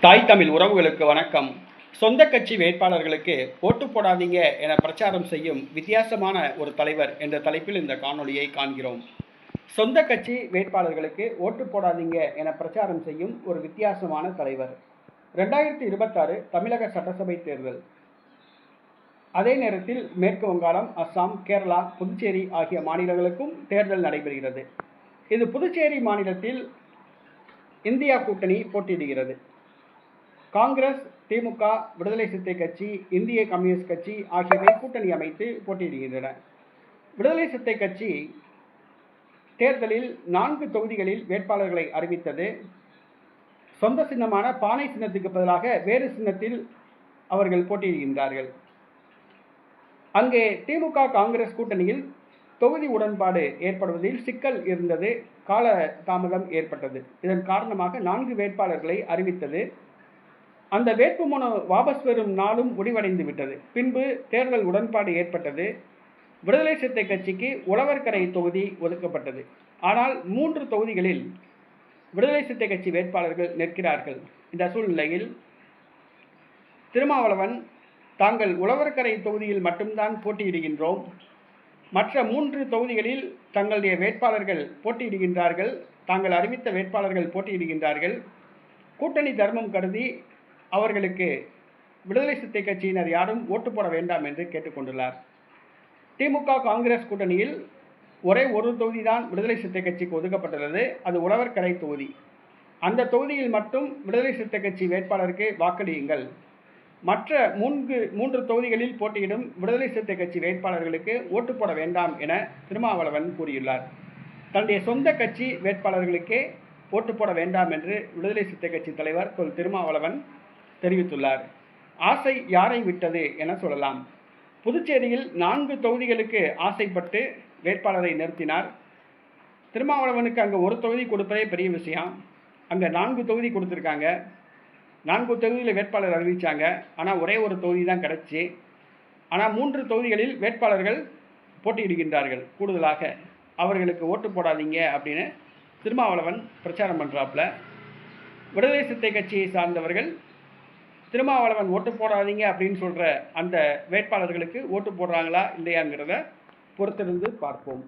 தாய் தமிழ் உறவுகளுக்கு வணக்கம். சொந்த கட்சி வேட்பாளர்களுக்கு ஓட்டு போடாதீங்க என பிரச்சாரம் செய்யும் வித்தியாசமான ஒரு தலைவர் என்ற தலைப்பில் இந்த காணொளியை காண்கிறோம். சொந்த கட்சி வேட்பாளர்களுக்கு ஓட்டு போடாதீங்க என பிரச்சாரம் செய்யும் ஒரு வித்தியாசமான தலைவர். 2026 தமிழக சட்டசபை தேர்தல். அதே நேரத்தில் மேற்கு வங்காளம், அஸ்ஸாம், கேரளா, புதுச்சேரி ஆகிய மாநிலங்களுக்கும் தேர்தல் நடைபெறுகிறது. இது புதுச்சேரி மாநிலத்தில் இந்தியா கூட்டணி போட்டியிடுகிறது. காங்கிரஸ், திமுக, விடுதலை சிறுத்தை கட்சி, இந்திய கம்யூனிஸ்ட் கட்சி ஆகியவை கூட்டணி அமைத்து போட்டியிடுகின்றன. விடுதலை சிறுத்தை கட்சி தேர்தலில் 4 தொகுதிகளில் வேட்பாளர்களை அறிவித்தது. சொந்த சின்னமான பானை சின்னத்துக்கு பதிலாக வேறு சின்னத்தில் அவர்கள் போட்டியிடுகின்றார்கள். அங்கே திமுக, காங்கிரஸ் கூட்டணியில் தொகுதி உடன்பாடு ஏற்படுவதில் சிக்கல் இருந்தது. கால தாமதம் ஏற்பட்டது. இதன் காரணமாக 4 வேட்பாளர்களை அறிவித்தது. அந்த வேட்புமனு வாபஸ் பெறும் நாளும் முடிவடைந்து விட்டது. பின்பு தேர்தல் உடன்பாடு ஏற்பட்டது. விடுதலை சிறுத்தை கட்சிக்கு உழவர்கரை தொகுதி ஒதுக்கப்பட்டது. ஆனால் 3 தொகுதிகளில் விடுதலை சிறுத்தை கட்சி வேட்பாளர்கள் நிற்கிறார்கள். இந்த சூழ்நிலையில் திருமாவளவன், தாங்கள் உழவர்கரை தொகுதியில் மட்டும்தான் போட்டியிடுகின்றோம், மற்ற 3 தொகுதிகளில் தங்களுடைய வேட்பாளர்கள் போட்டியிடுகின்றார்கள், தாங்கள் அறிவித்த வேட்பாளர்கள் போட்டியிடுகின்றார்கள், கூட்டணி தர்மம் கருதி அவர்களுக்கு விடுதலை சிறுத்தை கட்சியினர் யாரும் ஓட்டு போட வேண்டாம் என்று கேட்டுக்கொண்டுள்ளார். திமுக, காங்கிரஸ் கூட்டணியில் ஒரே ஒரு தொகுதி தான் விடுதலை சிறுத்தை கட்சிக்கு ஒதுக்கப்பட்டுள்ளது. அது உழவர்கரை தொகுதி. அந்த தொகுதியில் மட்டும் விடுதலை சிறுத்தை கட்சி வேட்பாளருக்கு வாக்களியுங்கள். மற்ற 3 தொகுதிகளில் போட்டியிடும் விடுதலை சிறுத்தை கட்சி வேட்பாளர்களுக்கு ஓட்டு போட வேண்டாம் என திருமாவளவன் கூறியுள்ளார். தன்னுடைய சொந்த கட்சி வேட்பாளர்களுக்கே ஓட்டு போட வேண்டாம் என்று விடுதலை சிறுத்தை கட்சி தலைவர் தொல் திருமாவளவன் தெரிவித்துள்ளார். ஆசை யாரை விட்டது என சொல்லலாம். புதுச்சேரியில் 4 தொகுதிகளுக்கு ஆசைப்பட்டு வேட்பாளரை நிறுத்தினார். திருமாவளவனுக்கு அங்கே ஒரு தொகுதி கொடுப்பதே பெரிய விஷயம். அங்கே 4 தொகுதி கொடுத்துருக்காங்க. 4 தொகுதியில் வேட்பாளர் அறிவித்தாங்க. ஆனால் ஒரே ஒரு தொகுதி தான் கிடச்சி. ஆனால் 3 தொகுதிகளில் வேட்பாளர்கள் போட்டியிடுகின்றார்கள். கூடுதலாக அவர்களுக்கு ஓட்டு போடாதீங்க அப்படின்னு திருமாவளவன் பிரச்சாரம் பண்ணுறாப்புல. விடுதலை சிறுத்தை கட்சியை சார்ந்தவர்கள் திருமாவளவன் ஓட்டு போடாதீங்க அப்படின்னு சொல்கிற அந்த வேட்பாளர்களுக்கு ஓட்டு போடுறாங்களா இல்லையாங்கிறத பொறுத்திருந்து பார்ப்போம்.